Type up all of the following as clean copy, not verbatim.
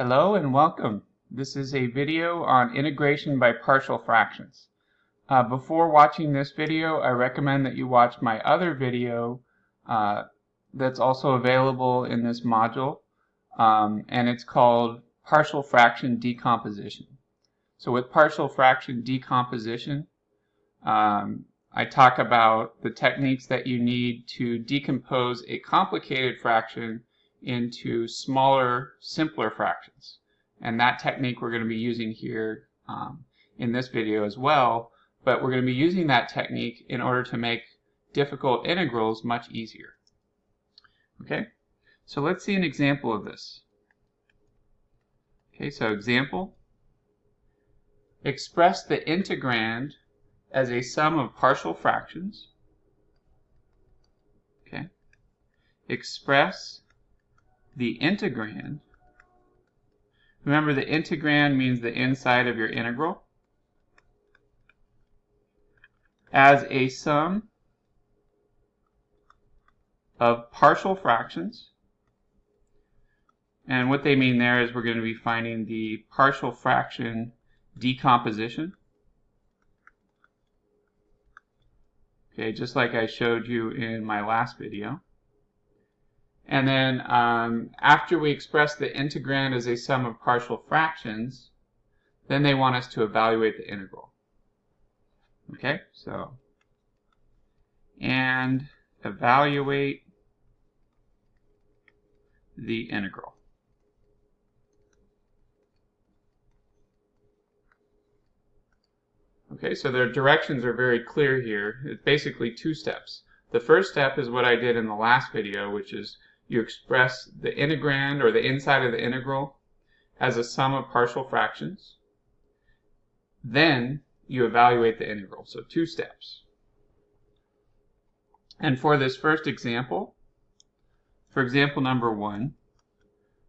Hello and welcome. This is a video on integration by partial fractions. Before watching this video, I recommend that you watch my other video that's also available in this module, and it's called Partial Fraction Decomposition. So with partial fraction decomposition, I talk about the techniques that you need to decompose a complicated fraction into smaller, simpler fractions. And that technique we're going to be using here in this video as well, but we're going to be using that technique in order to make difficult integrals much easier. Okay, so let's see an example of this. Okay, so example, express the integrand as a sum of partial fractions. Okay, express the integrand. Remember, the integrand means the inside of your integral, as a sum of partial fractions. And what they mean there is we're going to be finding the partial fraction decomposition. Okay, just like I showed you in my last video. And then after we express the integrand as a sum of partial fractions, then they want us to evaluate the integral. Okay, so, and evaluate the integral. Okay, so their directions are very clear here. It's basically two steps. The first step is what I did in the last video, which is you express the integrand, or the inside of the integral, as a sum of partial fractions. Then you evaluate the integral. So two steps. And for this first example, for example number 1,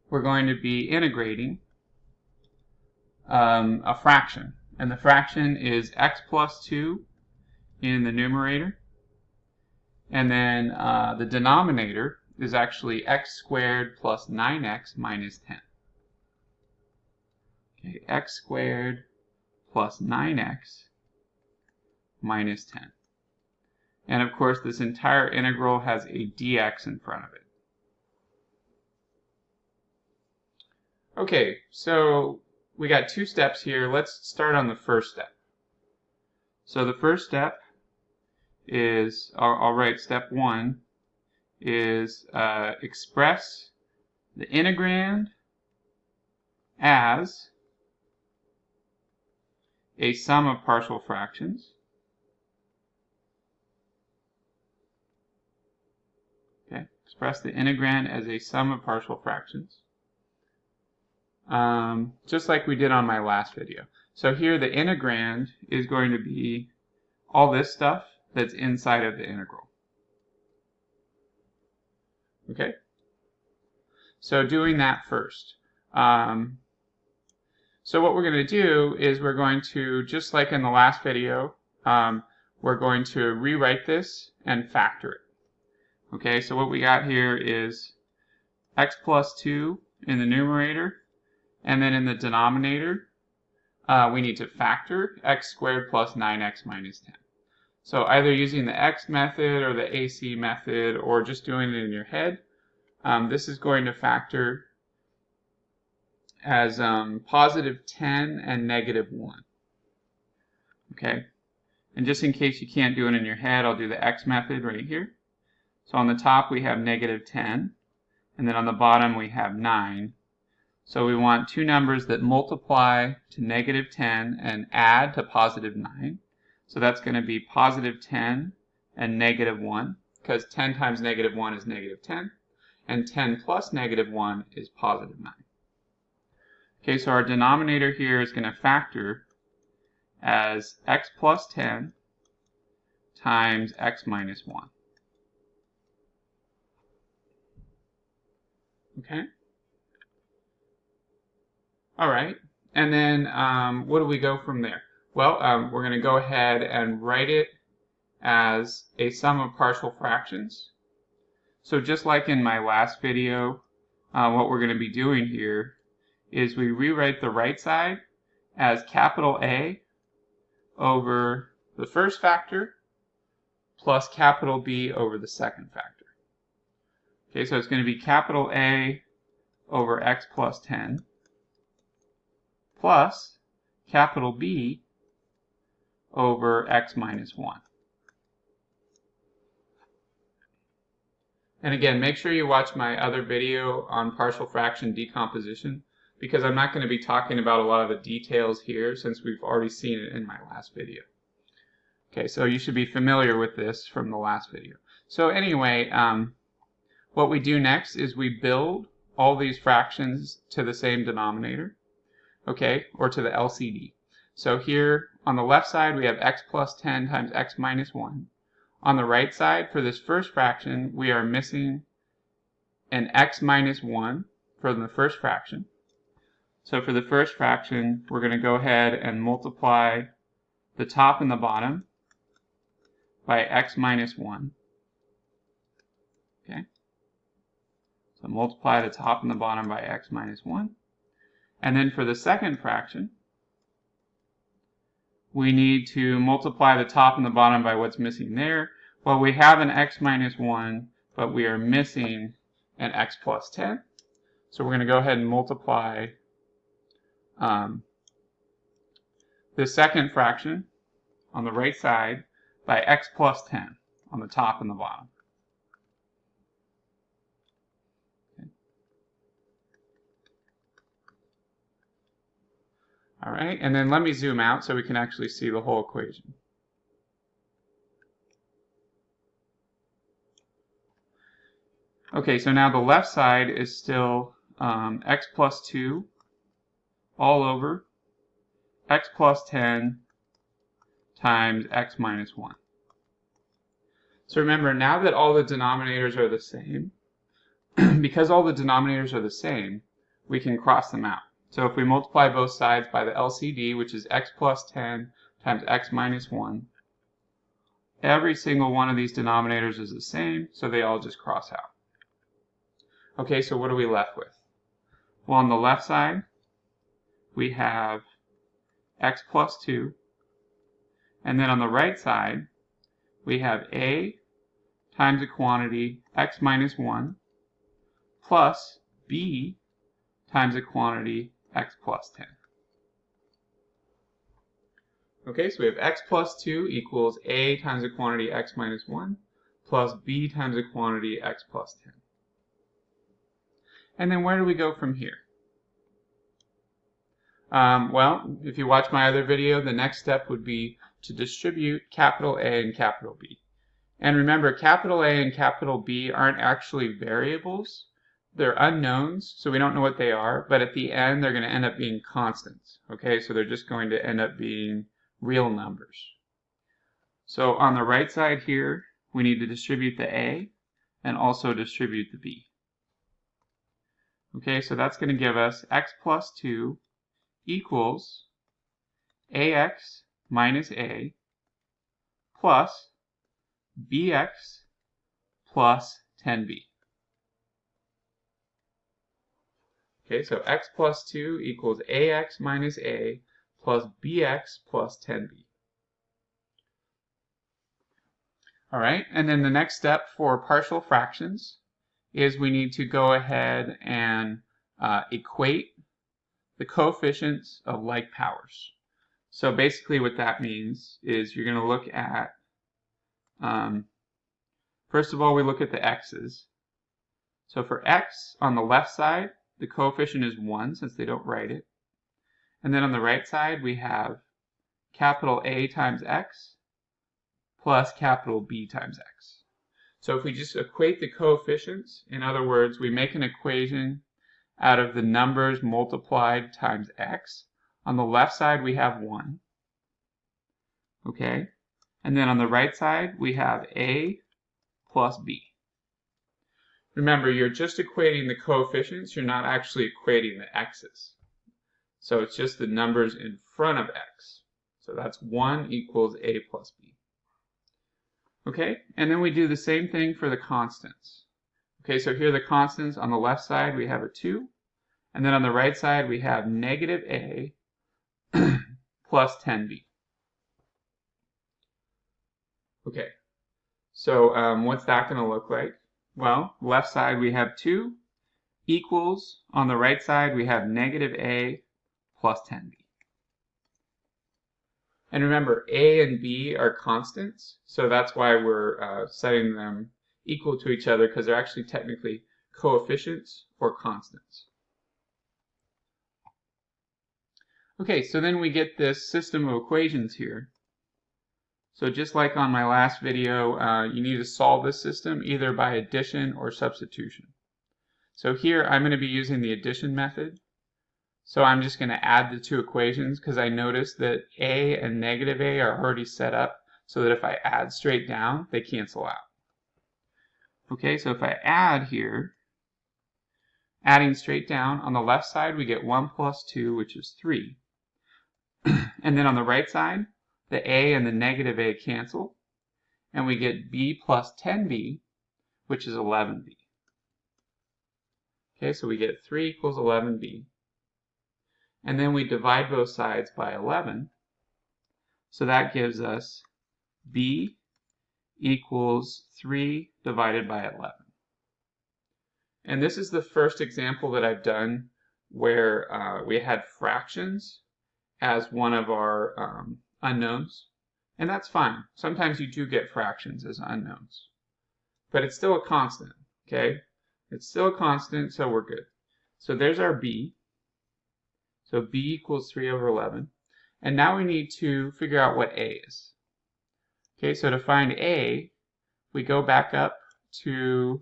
we're going to be integrating a fraction. And the fraction is x plus 2 in the numerator. And then the denominator is actually x squared plus 9x minus 10. Okay, x squared plus 9x minus 10. And of course, this entire integral has a dx in front of it. Okay, so we got two steps here. Let's start on the first step. So the first step is, I'll write step 1, is express the integrand as a sum of partial fractions. Okay, express the integrand as a sum of partial fractions. Just like we did on my last video. So here the integrand is going to be all this stuff that's inside of the integral. Okay, so doing that first. So what we're going to do is we're going to, just like in the last video, we're going to rewrite this and factor it. Okay, so what we got here is x plus 2 in the numerator, and then in the denominator, we need to factor x squared plus 9x minus 10. So either using the x method or the AC method, or just doing it in your head, this is going to factor as positive 10 and negative 1. Okay, and just in case you can't do it in your head, I'll do the x method right here. So on the top we have negative 10, and then on the bottom we have 9. So we want two numbers that multiply to negative 10 and add to positive 9. So that's going to be positive 10 and negative 1, because 10 times negative 1 is negative 10, and 10 plus negative 1 is positive 9. Okay, so our denominator here is going to factor as x plus 10 times x minus 1. Okay? All right, and then what do we go from there? Well, we're going to go ahead and write it as a sum of partial fractions. So just like in my last video, what we're going to be doing here is we rewrite the right side as capital A over the first factor plus capital B over the second factor. Okay, so it's going to be capital A over x plus 10 plus capital B over x minus 1. And again, make sure you watch my other video on partial fraction decomposition, because I'm not going to be talking about a lot of the details here since we've already seen it in my last video. Okay, so you should be familiar with this from the last video. So anyway, what we do next is we build all these fractions to the same denominator, okay, or to the LCD. So here on the left side we have x plus 10 times x minus 1. On the right side, for this first fraction, we are missing an x minus 1 from the first fraction. So for the first fraction, we're going to go ahead and multiply the top and the bottom by x minus 1. Okay? So multiply the top and the bottom by x minus 1. And then for the second fraction, we need to multiply the top and the bottom by what's missing there. Well, we have an x minus 1, but we are missing an x plus 10. So we're going to go ahead and multiply the second fraction on the right side by x plus 10 on the top and the bottom. Okay. All right, and then let me zoom out so we can actually see the whole equation. Okay, so now the left side is still x plus 2 all over x plus 10 times x minus 1. So remember, now that all the denominators are the same, because all the denominators are the same, we can cross them out. So if we multiply both sides by the LCD, which is x plus 10 times x minus 1, every single one of these denominators is the same, so they all just cross out. Okay, so what are we left with? Well, on the left side, we have x plus 2, and then on the right side, we have a times a quantity x minus 1 plus b times a quantity x plus 10. Okay, so we have x plus 2 equals a times a quantity x minus 1 plus b times a quantity x plus 10. And then where do we go from here? Well, if you watch my other video, the next step would be to distribute capital A and capital B. And remember, capital A and capital B aren't actually variables. They're unknowns, so we don't know what they are, but at the end they're going to end up being constants. Okay, so they're just going to end up being real numbers. So on the right side here, we need to distribute the A and also distribute the B. Okay, so that's going to give us x plus 2 equals ax minus a plus bx plus 10b. Okay, so x plus 2 equals ax minus a plus bx plus 10b. All right, and then the next step for partial fractions is we need to go ahead and equate the coefficients of like powers. So basically what that means is you're going to look at, first of all, we look at the x's. So for x on the left side, the coefficient is 1 since they don't write it. And then on the right side, we have capital A times x plus capital B times x. So if we just equate the coefficients, in other words, we make an equation out of the numbers multiplied times x. On the left side, we have 1. Okay? And then on the right side, we have a plus b. Remember, you're just equating the coefficients. You're not actually equating the x's. So it's just the numbers in front of x. So that's 1 equals a plus b. Okay? And then we do the same thing for the constants. Okay, so here are the constants. On the left side, we have a 2. And then on the right side, we have negative a plus 10b. Okay, so what's that going to look like? Well, left side we have 2 equals, on the right side we have negative a plus 10b. And remember, a and b are constants, so that's why we're setting them equal to each other, because they're actually technically coefficients or constants. Okay, so then we get this system of equations here. So just like on my last video, you need to solve this system either by addition or substitution. So here I'm going to be using the addition method. So I'm just going to add the 2 equations because I noticed that a and negative a are already set up so that if I add straight down, they cancel out. Okay, so if I add here, adding straight down, on the left side we get 1 plus 2, which is 3. And then on the right side, the a and the negative a cancel, and we get b plus 10b, which is 11b. Okay, so we get 3 equals 11b. And then we divide both sides by 11. So that gives us b equals 3 divided by 11. And this is the first example that I've done where we had fractions as one of our unknowns. And that's fine. Sometimes you do get fractions as unknowns. But it's still a constant, okay? It's still a constant, so we're good. So there's our b. So b equals 3 over 11. And now we need to figure out what a is. Okay, so to find a, we go back up to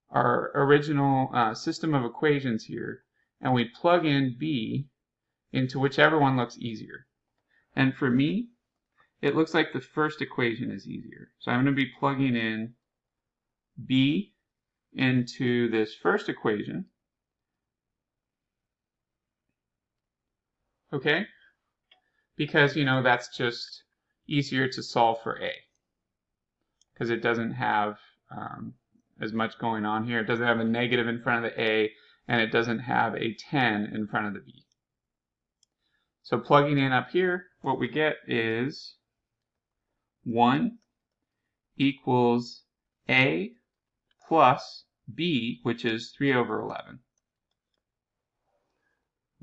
our original system of equations here, and we plug in b into whichever one looks easier. And for me, it looks like the first equation is easier. So I'm going to be plugging in b into this first equation. Okay? Because, you know, that's just easier to solve for a. Because it doesn't have as much going on here. It doesn't have a negative in front of the a, and it doesn't have a 10 in front of the b. So plugging in up here, what we get is 1 equals a plus b, which is 3 over 11.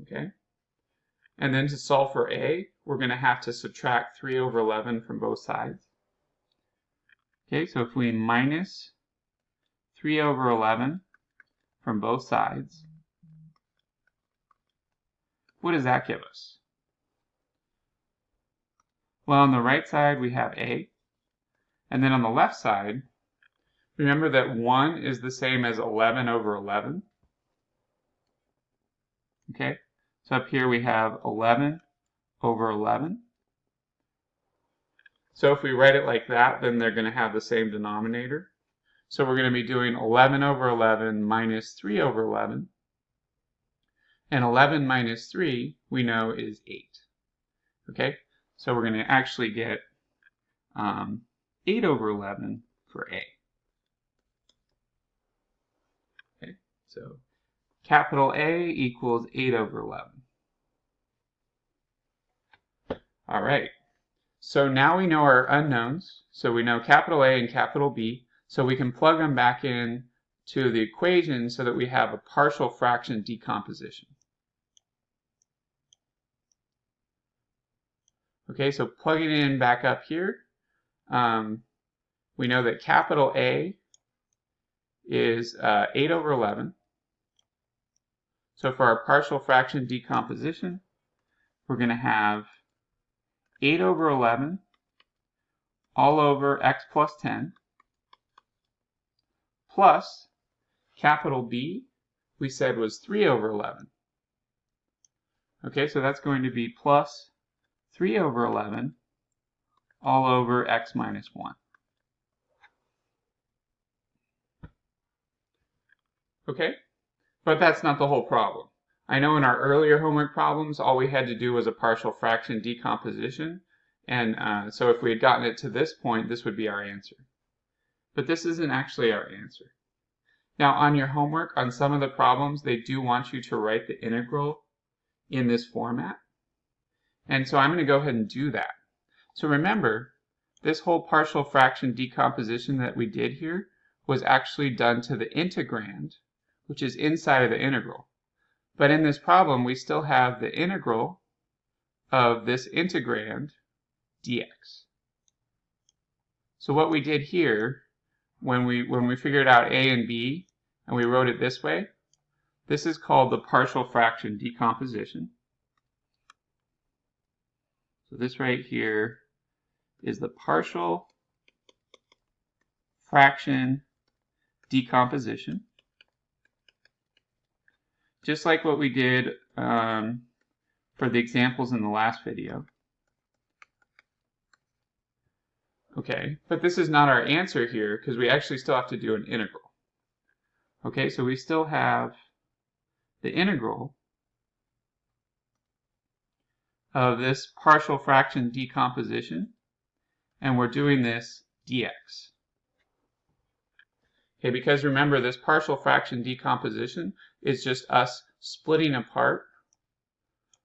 Okay? And then to solve for a, we're going to have to subtract 3 over 11 from both sides. Okay, so if we minus 3 over 11 from both sides, what does that give us? Well, on the right side we have a, and then on the left side, remember that 1 is the same as 11 over 11. Okay, so up here we have 11 over 11. So if we write it like that, then they're going to have the same denominator. So we're going to be doing 11 over 11 minus 3 over 11. And 11 minus 3, we know, is 8. Okay, so we're going to actually get 8 over 11 for a. Okay, so capital A equals 8 over 11. All right. So now we know our unknowns. So we know capital A and capital B. So we can plug them back in to the equation so that we have a partial fraction decomposition. Okay, so plugging it in back up here, we know that capital A is 8 over 11. So for our partial fraction decomposition, we're going to have 8 over 11 all over x plus 10 plus capital B, we said was 3 over 11. Okay, so that's going to be plus 3 over 11 all over x minus 1. Okay, but that's not the whole problem. I know in our earlier homework problems, all we had to do was a partial fraction decomposition, and so if we had gotten it to this point, this would be our answer. But this isn't actually our answer. Now on your homework, on some of the problems, they do want you to write the integral in this format. And so I'm going to go ahead and do that. So remember, this whole partial fraction decomposition that we did here was actually done to the integrand, which is inside of the integral. But in this problem, we still have the integral of this integrand dx. So what we did here, when we figured out a and b, and we wrote it this way, this is called the partial fraction decomposition. So this right here is the partial fraction decomposition. Just like what we did for the examples in the last video. Okay, but this is not our answer here because we actually still have to do an integral. Okay, so we still have the integral of this partial fraction decomposition, and we're doing this dx. Okay, because remember, this partial fraction decomposition is just us splitting apart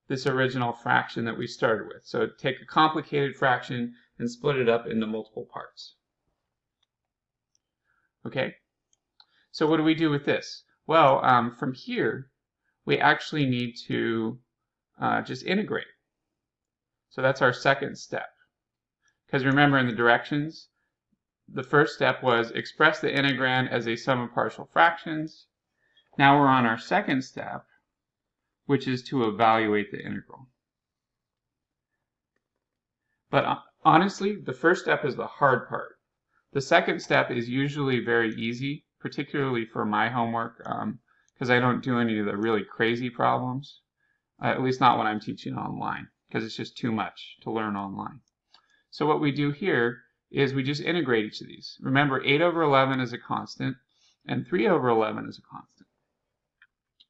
this original fraction that we started with. So take a complicated fraction and split it up into multiple parts. Okay, so what do we do with this? Well, from here, we actually need to just integrate. So that's our second step. Because remember, in the directions, the first step was express the integrand as a sum of partial fractions. Now we're on our second step, which is to evaluate the integral. But honestly, the first step is the hard part. The second step is usually very easy, particularly for my homework, because I don't do any of the really crazy problems, at least not when I'm teaching online, because it's just too much to learn online. So what we do here is we just integrate each of these. Remember, 8 over 11 is a constant, and 3 over 11 is a constant.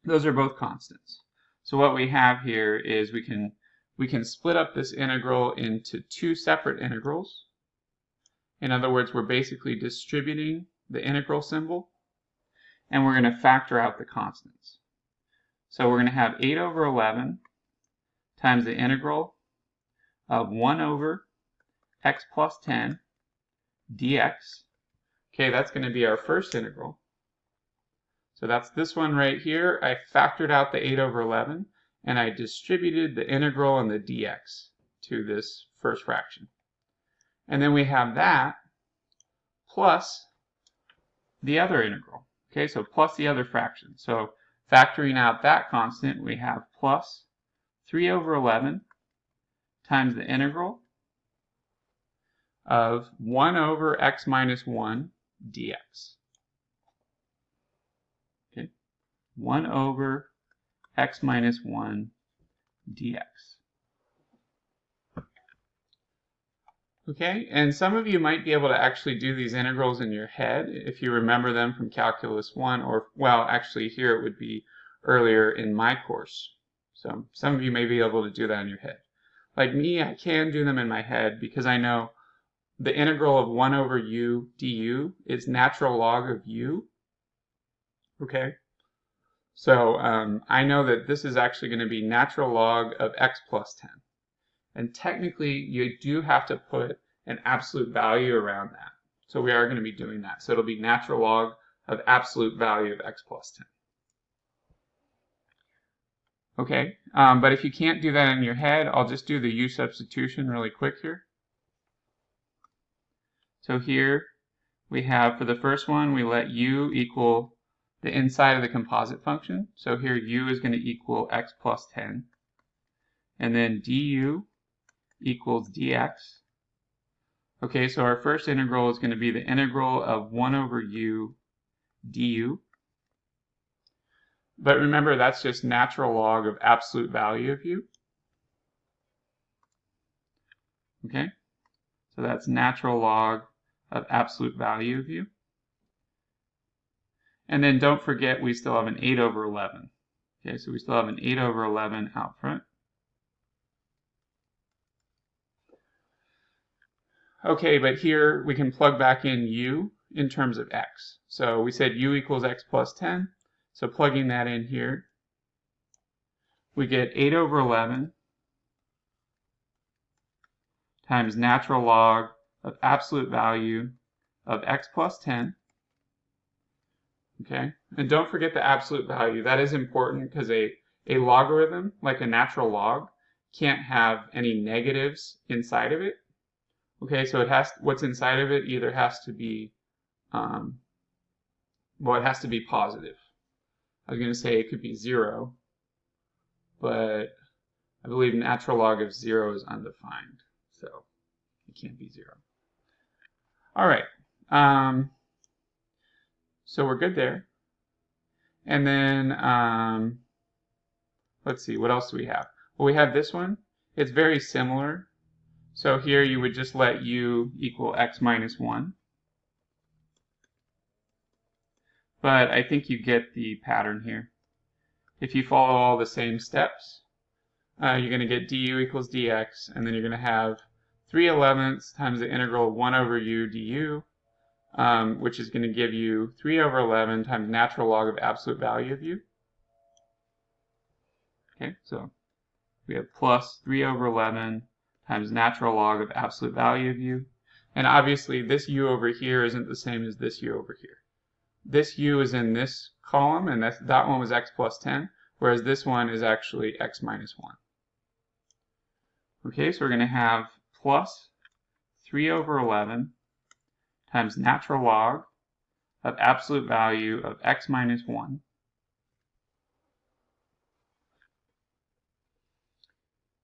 Those are both constants. So what we have here is we can split up this integral into two separate integrals. In other words, we're basically distributing the integral symbol, and we're going to factor out the constants. So we're going to have 8 over 11 times the integral of 1 over x plus 10 dx. Okay, that's going to be our first integral. So that's this one right here. I factored out the 8 over 11, and I distributed the integral and the dx to this first fraction. And then we have that plus the other integral. Okay, so plus the other fraction. So factoring out that constant, we have plus 3 over 11 times the integral of 1 over x minus 1 dx. Okay, 1 over x minus 1 dx. Okay, and some of you might be able to actually do these integrals in your head if you remember them from Calculus 1, or, well, actually here it would be earlier in my course. So some of you may be able to do that in your head. Like me, I can do them in my head because I know the integral of 1 over u du is natural log of u. Okay, so I know that this is actually going to be natural log of x plus 10. And technically, you do have to put an absolute value around that. So we are going to be doing that. So it'll be natural log of absolute value of x plus 10. Okay, but if you can't do that in your head, I'll just do the u substitution really quick here. So here we have, for the first one, we let u equal the inside of the composite function. So here u is going to equal x plus 10. And then du equals dx. Okay, so our first integral is going to be the integral of 1 over u du. But remember, that's just natural log of absolute value of u. Okay, so that's natural log of absolute value of u. And then don't forget, we still have an 8 over 11. Okay, so we still have an 8 over 11 out front. Okay, but here we can plug back in u in terms of x. So we said u equals x plus 10. So plugging that in here, we get 8 over 11 times natural log of absolute value of x plus 10. Okay, and don't forget the absolute value. That is important because a logarithm, like a natural log, can't have any negatives inside of it. Okay, so it has, what's inside of it either has to be, it has to be positive. I was going to say it could be 0, but I believe natural log of 0 is undefined, so it can't be 0. All right, so we're good there. And then, let's see, what else do we have? Well, we have this one. It's very similar. So here you would just let u equal x minus 1. But I think you get the pattern here. If you follow all the same steps, you're going to get du equals dx, and then you're going to have 3/11 times the integral of 1 over u du, which is going to give you 3 over 11 times natural log of absolute value of u. Okay, so we have plus 3 over 11 times natural log of absolute value of u. And obviously this u over here isn't the same as this u over here. This u is in this column, and that one was x plus 10, whereas this one is actually x minus 1. Okay, so we're going to have plus 3 over 11 times natural log of absolute value of x minus 1.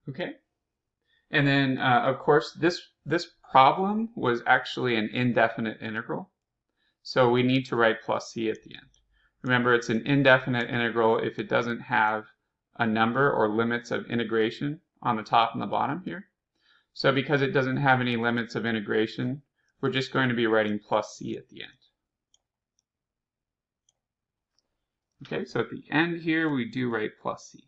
Okay, and then of course this problem was actually an indefinite integral, so we need to write plus c at the end. Remember, it's an indefinite integral if it doesn't have a number or limits of integration on the top and the bottom here. So because it doesn't have any limits of integration, we're just going to be writing plus c at the end. Okay, so at the end here we do write plus c.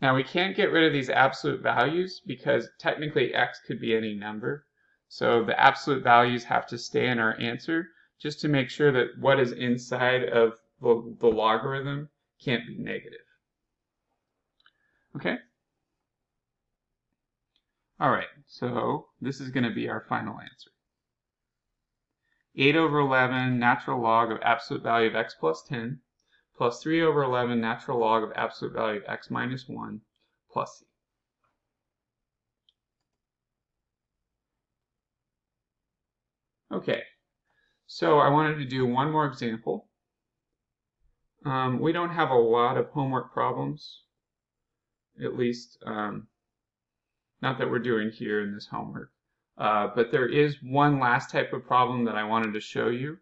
Now we can't get rid of these absolute values because technically x could be any number. So the absolute values have to stay in our answer just to make sure that what is inside of the logarithm can't be negative. Okay? All right, so this is going to be our final answer. 8 over 11 natural log of absolute value of x plus 10 plus 3 over 11 natural log of absolute value of x minus 1 plus c. Okay, so I wanted to do one more example. We don't have a lot of homework problems, at least not that we're doing here in this homework. But there is one last type of problem that I wanted to show you,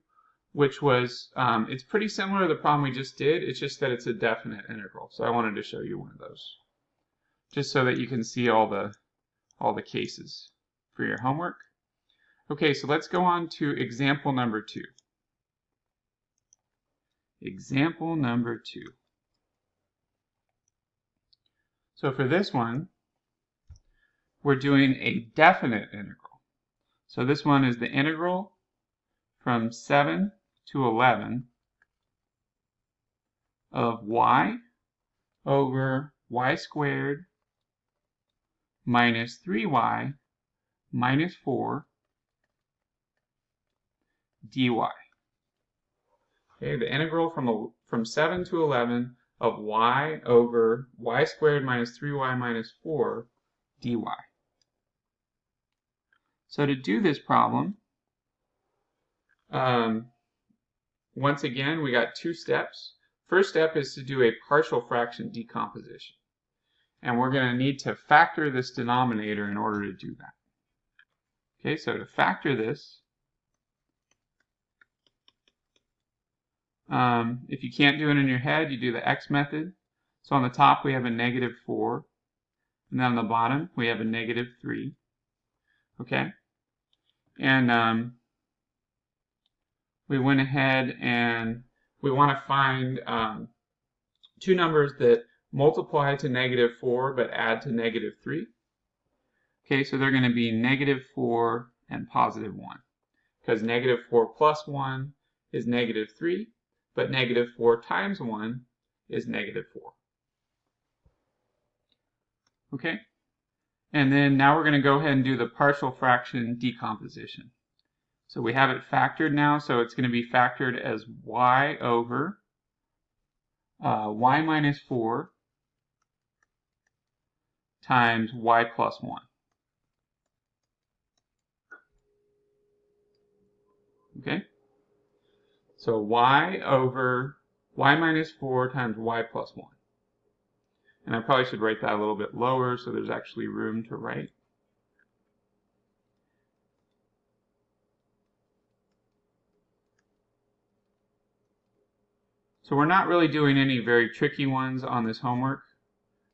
which was, it's pretty similar to the problem we just did, it's just that it's a definite integral. So I wanted to show you one of those, just so that you can see all the cases for your homework. Okay, so let's go on to example number 2. Example number 2. So for this one, we're doing a definite integral. So this one is the integral from 7 to 11 of y over y squared minus 3y minus 4 dy. Okay, the integral from 7 to 11 of y over y squared minus 3y minus 4 dy. So to do this problem, once again, we got 2 steps. First step is to do a partial fraction decomposition. And we're going to need to factor this denominator in order to do that. Okay, so to factor this, if you can't do it in your head, you do the x method. So on the top we have a negative 4, and then on the bottom we have a negative 3. Okay, and we went ahead and we want to find 2 numbers that multiply to negative 4 but add to negative 3. Okay, so they're going to be negative 4 and positive 1. because negative 4 plus 1 is negative 3, but negative 4 times 1 is negative 4. Okay? And then now we're going to go ahead and do the partial fraction decomposition. So we have it factored now, so it's going to be factored as y over y minus 4 times y plus 1. Okay? So y over y minus 4 times y plus 1. And I probably should write that a little bit lower so there's actually room to write. So we're not really doing any very tricky ones on this homework.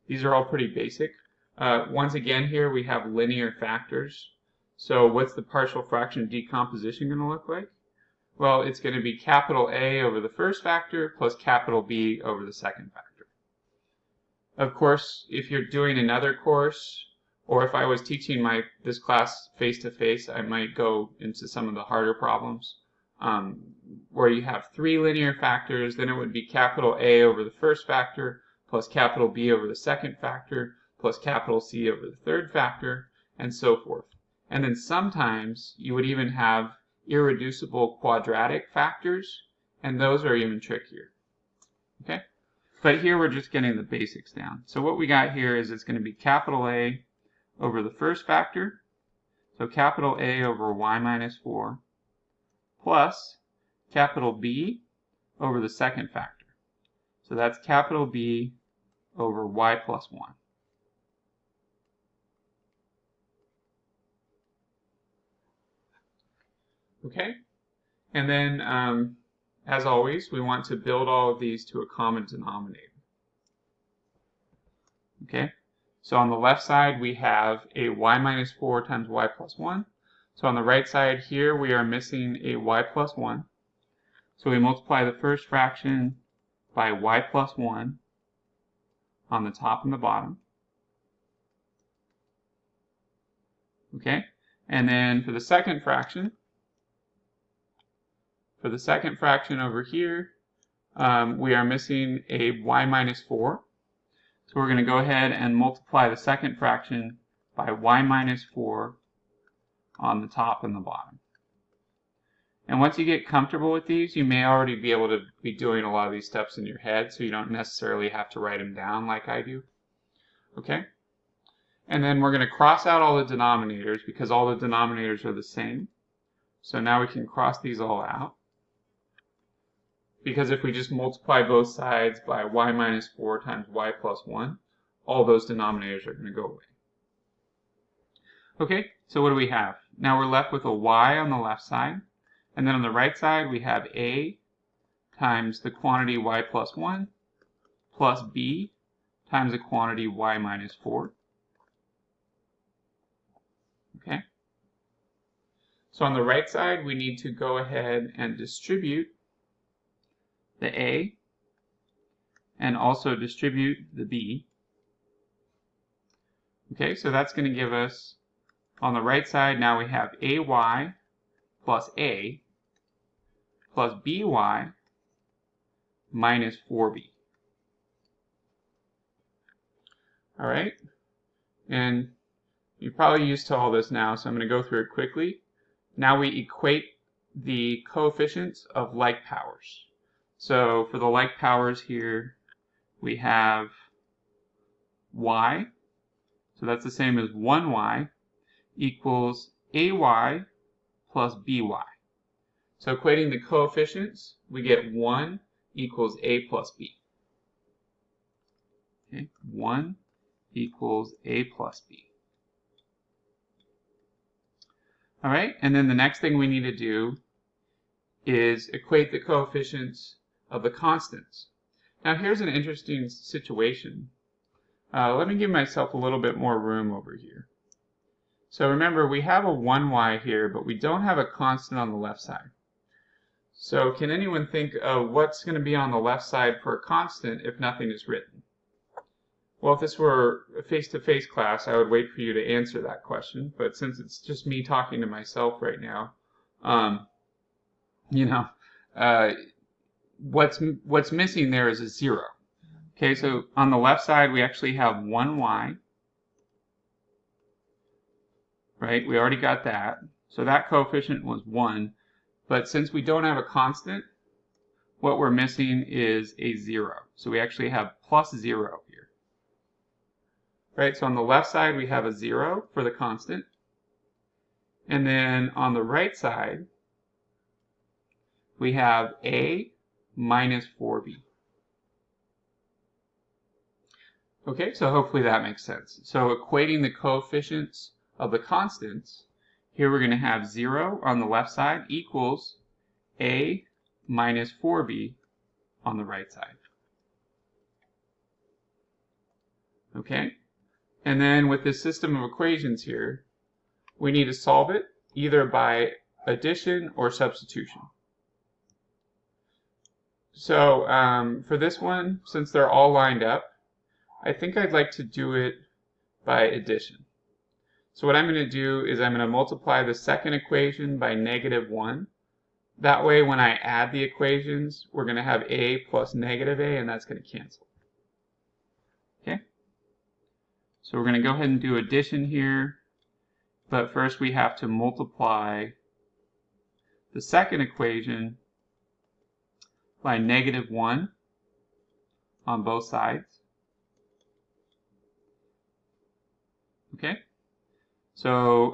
These are all pretty basic. Once again here we have linear factors. So what's the partial fraction decomposition going to look like? Well, it's going to be capital A over the first factor plus capital B over the second factor. Of course, if you're doing another course, or if I was teaching this class face-to-face, I might go into some of the harder problems where you have 3 linear factors. Then it would be capital A over the first factor plus capital B over the second factor plus capital C over the third factor, and so forth. And then sometimes you would even have irreducible quadratic factors, and those are even trickier. Okay? But here we're just getting the basics down. So what we got here is it's going to be capital A over the first factor, so capital A over y minus 4, plus capital B over the second factor. So that's capital B over y plus 1. Okay? And then, as always, we want to build all of these to a common denominator. Okay? So on the left side, we have a y minus 4 times y plus 1. So on the right side here, we are missing a y plus 1. So we multiply the first fraction by y plus 1 on the top and the bottom. Okay? And then for the second fraction over here, we are missing a y minus 4. So we're going to go ahead and multiply the second fraction by y minus 4 on the top and the bottom. And once you get comfortable with these, you may already be able to be doing a lot of these steps in your head, so you don't necessarily have to write them down like I do. Okay? And then we're going to cross out all the denominators because all the denominators are the same. So now we can cross these all out. Because if we just multiply both sides by y minus 4 times y plus 1, all those denominators are going to go away. Okay, so what do we have? Now we're left with a y on the left side, and then on the right side we have a times the quantity y plus 1 plus b times the quantity y minus 4. Okay? So on the right side we need to go ahead and distribute the a and also distribute the b. Okay, so that's going to give us, on the right side now we have ay plus a plus by minus 4b. Alright, and you're probably used to all this now, so I'm going to go through it quickly. Now we equate the coefficients of like powers. So for the like powers here, we have y, so that's the same as 1y, equals ay plus by. So equating the coefficients, we get 1 equals a plus b. Okay, 1 equals a plus b. All right, and then the next thing we need to do is equate the coefficients of the constants. Now here's an interesting situation. Let me give myself a little bit more room over here. So remember, we have a 1y here, but we don't have a constant on the left side. So can anyone think of what's going to be on the left side for a constant if nothing is written? Well, if this were a face-to-face class, I would wait for you to answer that question, but since it's just me talking to myself right now, You know, what's missing there is a 0. Okay, so on the left side we actually have 1y, right? We already got that. So that coefficient was 1, but since we don't have a constant, what we're missing is a 0. So we actually have plus 0 here. Right, so on the left side we have a 0 for the constant. And then on the right side, we have a minus 4b. Okay, so hopefully that makes sense. So equating the coefficients of the constants, here we're going to have 0 on the left side equals a minus 4b on the right side. Okay, and then with this system of equations here, we need to solve it either by addition or substitution. So for this one, since they're all lined up, I think I'd like to do it by addition. So what I'm going to do is I'm going to multiply the second equation by -1. That way when I add the equations, we're going to have a plus negative a, and that's going to cancel. Okay? So we're going to go ahead and do addition here, but first we have to multiply the second equation by -1 on both sides. Okay? So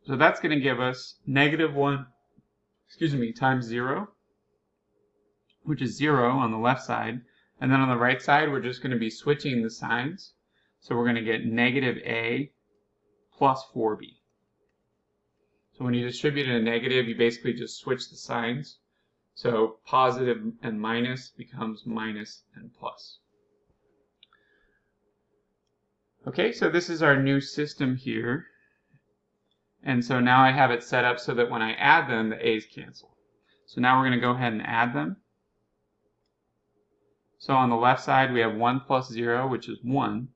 that's going to give us -1, times 0, which is 0 on the left side. And then on the right side, we're just going to be switching the signs. So we're going to get -a plus 4b. So when you distribute a negative, you basically just switch the signs. So positive and minus becomes minus and plus. Okay, so this is our new system here. And so now I have it set up so that when I add them, the a's cancel. So now we're going to go ahead and add them. So on the left side, we have 1 plus 0, which is 1.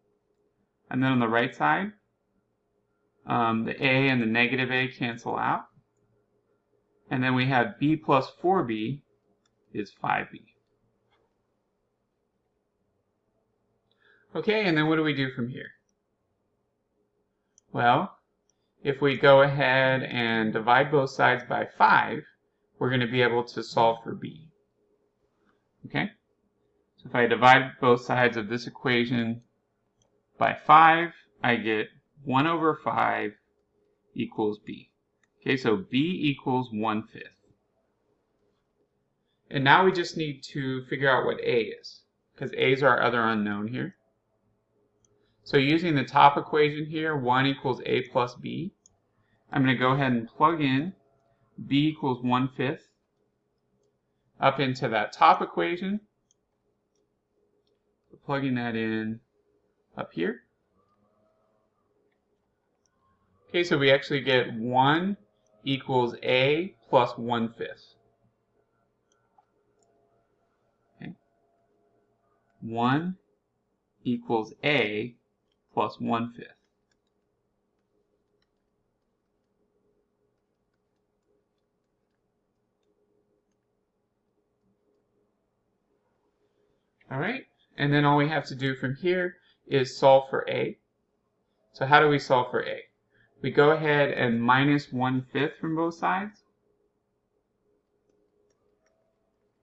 And then on the right side, the a and the negative a cancel out. And then we have b plus 4b is 5b. Okay, and then what do we do from here? Well, if we go ahead and divide both sides by 5, we're going to be able to solve for b. Okay? So if I divide both sides of this equation by 5, I get 1 over 5 equals b. Okay, so b equals 1/5. And now we just need to figure out what a is, because a is our other unknown here. So using the top equation here, 1 equals a plus b, I'm going to go ahead and plug in b equals 1/5 up into that top equation. So plugging that in up here. Okay, so we actually get 1 equals a plus 1/5. Okay. 1 equals a plus 1/5. All right, and then all we have to do from here is solve for a. So how do we solve for a? We go ahead and minus 1/5 from both sides.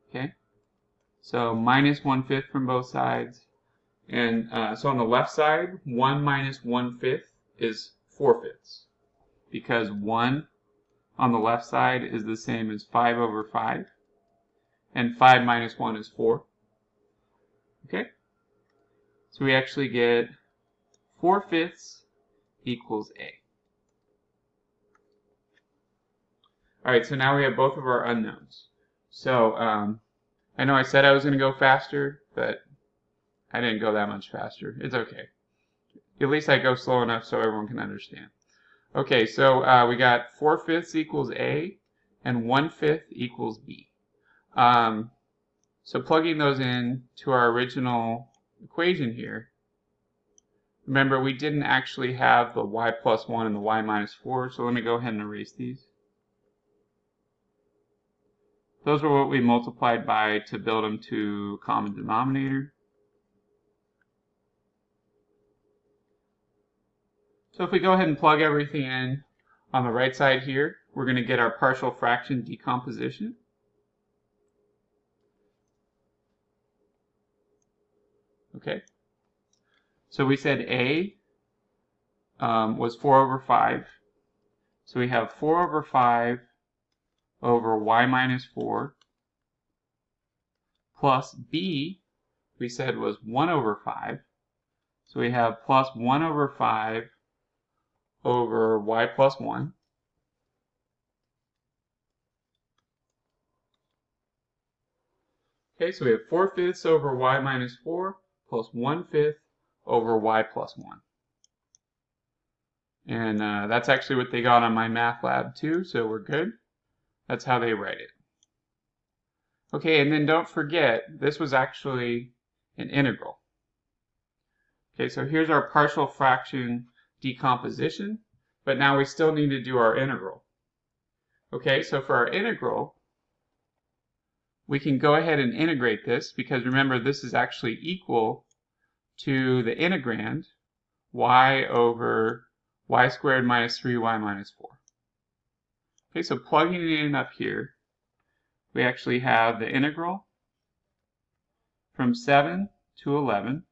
Okay, so minus 1/5 from both sides. And so on the left side, 1 minus 1/5 is 4/5, because 1 on the left side is the same as 5 over 5, and 5 minus 1 is 4. Okay, so we actually get 4/5 equals a. All right, so now we have both of our unknowns. So I know I said I was going to go faster, but I didn't go that much faster. It's okay. At least I go slow enough so everyone can understand. Okay, so we got 4/5 equals a, and 1/5 equals b. So plugging those in to our original equation here, Remember, we didn't actually have the y plus 1 and the y minus 4, so let me go ahead and erase these. Those are what we multiplied by to build them to common denominator. So if we go ahead and plug everything in on the right side here, we're going to get our partial fraction decomposition. Okay. So we said A was 4 over 5. So we have 4 over 5 over y minus 4 plus B, we said, was 1 over 5. So we have plus 1 over 5 over y plus 1. Okay, so we have 4/5 over y minus 4 plus 1/5 over y plus 1. And that's actually what they got on my math lab too, so we're good. That's how they write it. Okay, and then don't forget, this was actually an integral. Okay, so here's our partial fraction decomposition, but now we still need to do our integral. Okay, so for our integral, we can go ahead and integrate this, because remember, this is actually equal to the integrand y over y squared minus 3y minus 4. Okay, so plugging it in up here, we actually have the integral from 7 to 11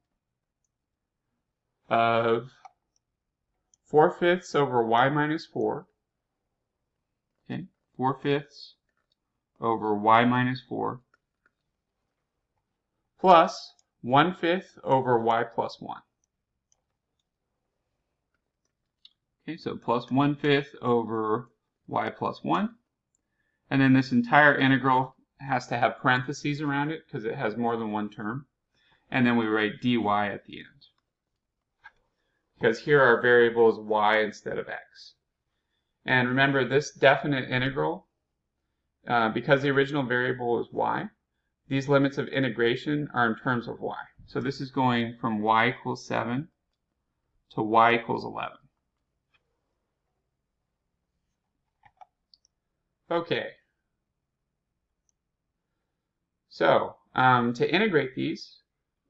of 4/5 over y minus 4. Okay, 4/5 over y minus 4 plus 1/5 over y plus 1. Okay, so plus 1/5 over y plus 1. And then this entire integral has to have parentheses around it because it has more than one term. And then we write dy at the end, because here our variable is y instead of x. And remember, this definite integral, because the original variable is y, these limits of integration are in terms of y. So this is going from y equals 7 to y equals 11. Okay. So to integrate these,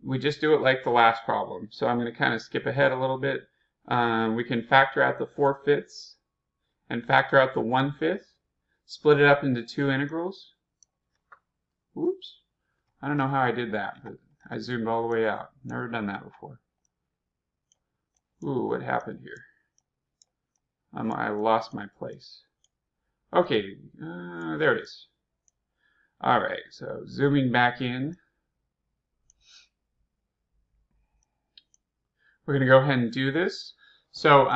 we just do it like the last problem. So I'm going to kind of skip ahead a little bit. We can factor out the 4/5 and factor out the 1/5, split it up into two integrals. Oops. I don't know how I did that, but I zoomed all the way out. Never done that before. Ooh, what happened here? I lost my place. Okay, there it is. All right, so zooming back in. We're going to go ahead and do this. So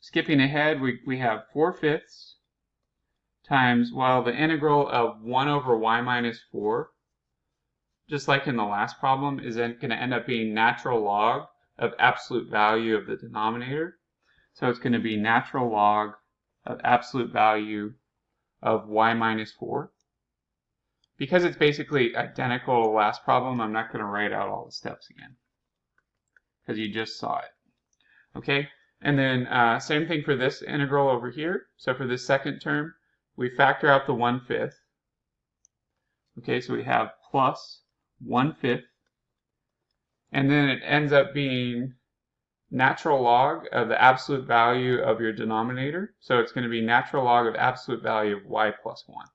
skipping ahead, we have 4/5 times, well, the integral of 1 over y minus 4, just like in the last problem, is then going to end up being natural log of absolute value of the denominator. So it's going to be natural log of absolute value of y minus 4. Because it's basically identical to the last problem, I'm not going to write out all the steps again, because you just saw it. Okay, and then same thing for this integral over here. So for this second term, we factor out the 1/5. Okay, so we have plus 1/5, and then it ends up being natural log of the absolute value of your denominator. So it's going to be natural log of absolute value of y plus 1.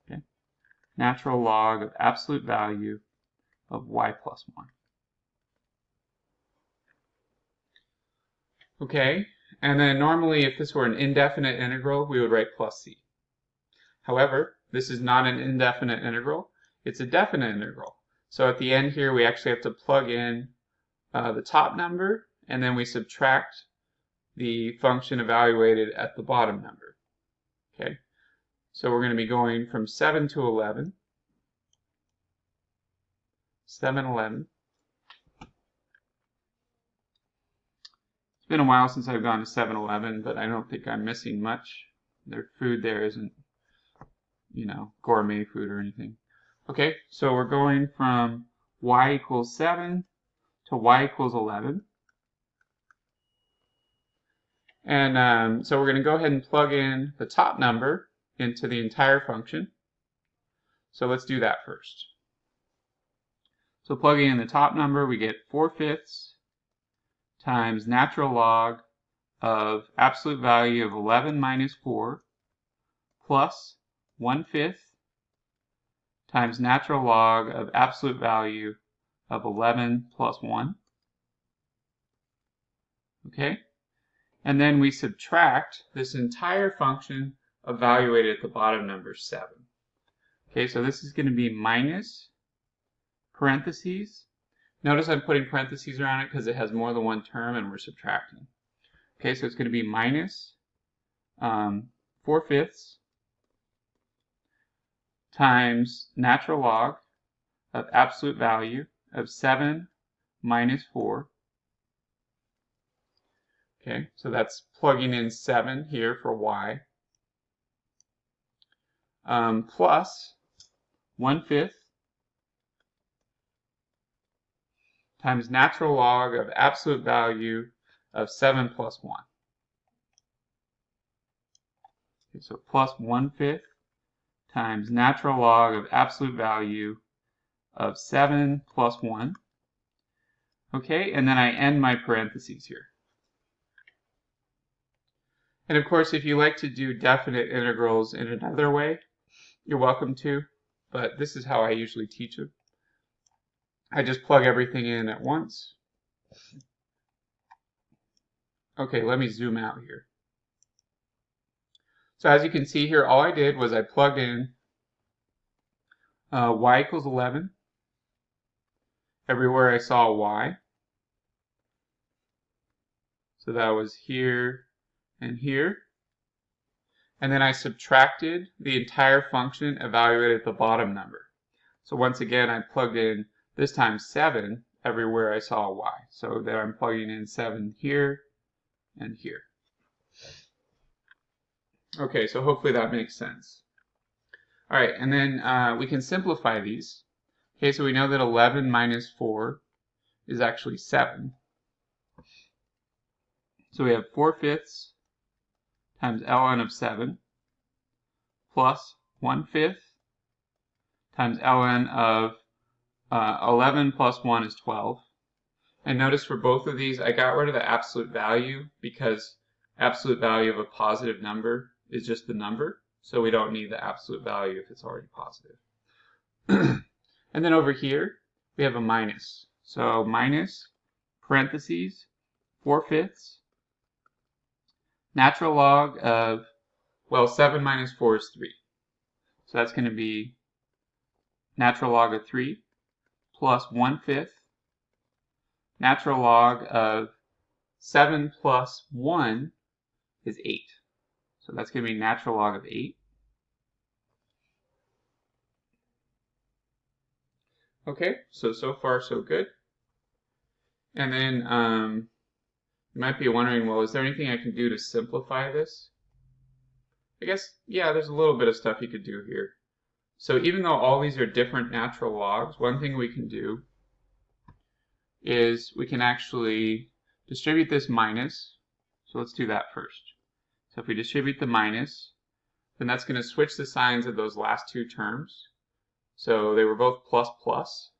Okay, natural log of absolute value of y plus 1. Okay, and then normally if this were an indefinite integral, we would write plus c. However, this is not an indefinite integral, it's a definite integral. So at the end here, we actually have to plug in the top number, and then we subtract the function evaluated at the bottom number. Okay, so we're going to be going from 7 to 11. 7, 11. It's been a while since I've gone to 7-Eleven, but I don't think I'm missing much. Their food there isn't, you know, gourmet food or anything. Okay, so we're going from y equals 7 to y equals 11. And so we're going to go ahead and plug in the top number into the entire function. So let's do that first. So plugging in the top number, we get 4/5 times natural log of absolute value of 11 minus 4 plus 1/5 times natural log of absolute value of 11 plus 1. Okay? And then we subtract this entire function evaluated at the bottom number 7. Okay, so this is going to be minus parentheses. Notice I'm putting parentheses around it because it has more than one term and we're subtracting. Okay, so it's going to be minus 4/5 times natural log of absolute value of 7 minus 4. Okay, so that's plugging in 7 here for y. Plus 1/5 times natural log of absolute value of 7 plus 1. Okay, so plus 1/5 times natural log of absolute value of 7 plus 1. Okay, and then I end my parentheses here. And of course, if you like to do definite integrals in another way, you're welcome to, but this is how I usually teach them. I just plug everything in at once. Okay, let me zoom out here. So as you can see here, all I did was I plugged in y equals 11. Everywhere I saw y. So that was here and here. And then I subtracted the entire function evaluated at the bottom number. So once again, I plugged in, this time 7, everywhere I saw y. So that I'm plugging in 7 here and here. Okay, so hopefully that makes sense. All right, and then we can simplify these. Okay, so we know that 11 minus 4 is actually 7. So we have 4/5 times ln of 7 plus 1/5 times ln of 11 plus 1 is 12. And notice for both of these, I got rid of the absolute value because absolute value of a positive number is just the number. So we don't need the absolute value if it's already positive. And then over here, we have a minus. So minus parentheses 4/5 natural log of, well, 7 minus 4 is 3. So that's going to be natural log of 3 plus 1/5 natural log of 7 plus 1 is 8. So that's going to be natural log of 8. Okay, so far so good. And then you might be wondering, well, is there anything I can do to simplify this? I guess, yeah, there's a little bit of stuff you could do here. So even though all these are different natural logs, one thing we can do is we can actually distribute this minus. So let's do that first. So if we distribute the minus, then that's going to switch the signs of those last two terms. So they were both plus plus.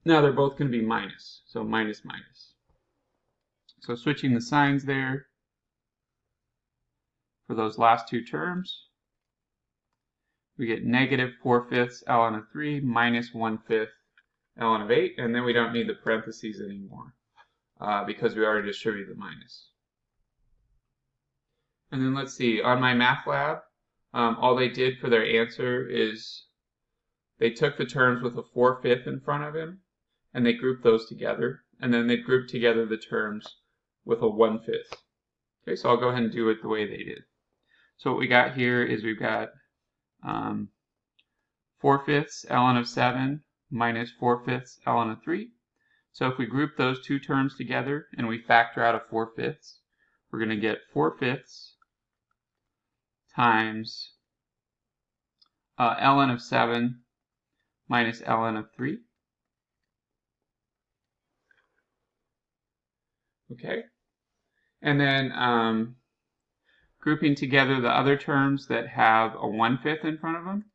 Now they're both going to be minus. So minus minus. So switching the signs there for those last two terms, we get negative 4/5 ln of 3 minus 1/5 ln of 8, and then we don't need the parentheses anymore because we already distributed the minus. And then let's see, on my math lab, all they did for their answer is they took the terms with a 4/5 in front of him, and they grouped those together, and then they grouped together the terms with a 1/5. Okay, so I'll go ahead and do it the way they did. So what we got here is we've got 4/5 ln of 7 minus 4/5 ln of 3. So if we group those two terms together and we factor out a 4/5, we're going to get 4/5 times ln of 7 minus ln of 3. Okay? And then grouping together the other terms that have a 1/5 in front of them,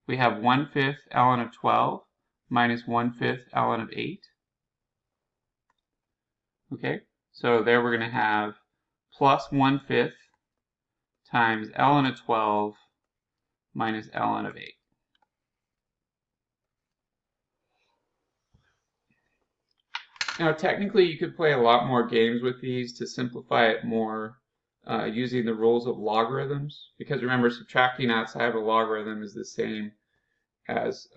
we have 1/5 ln of 12 minus 1/5 ln of 8. Okay, so there we're going to have plus 1/5 times ln of 12 minus ln of 8. Now technically you could play a lot more games with these to simplify it more using the rules of logarithms, because remember, subtracting outside of a logarithm is the same as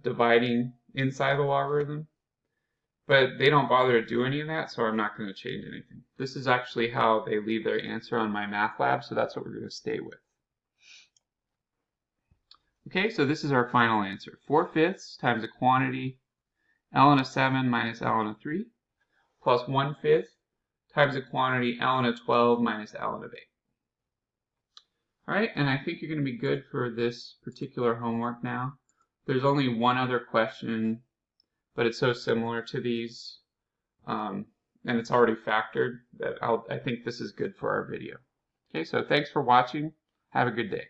dividing inside the logarithm. But they don't bother to do any of that, so I'm not going to change anything. This is actually how they leave their answer on my math lab, so that's what we're going to stay with. Okay, so this is our final answer. 4/5 times the quantity ln of 7 minus ln of 3 plus 1/5 times the quantity ln of 12 minus ln of 8. All right, and I think you're going to be good for this particular homework now. There's only one other question, but it's so similar to these, and it's already factored, that I think this is good for our video. Okay, so thanks for watching. Have a good day.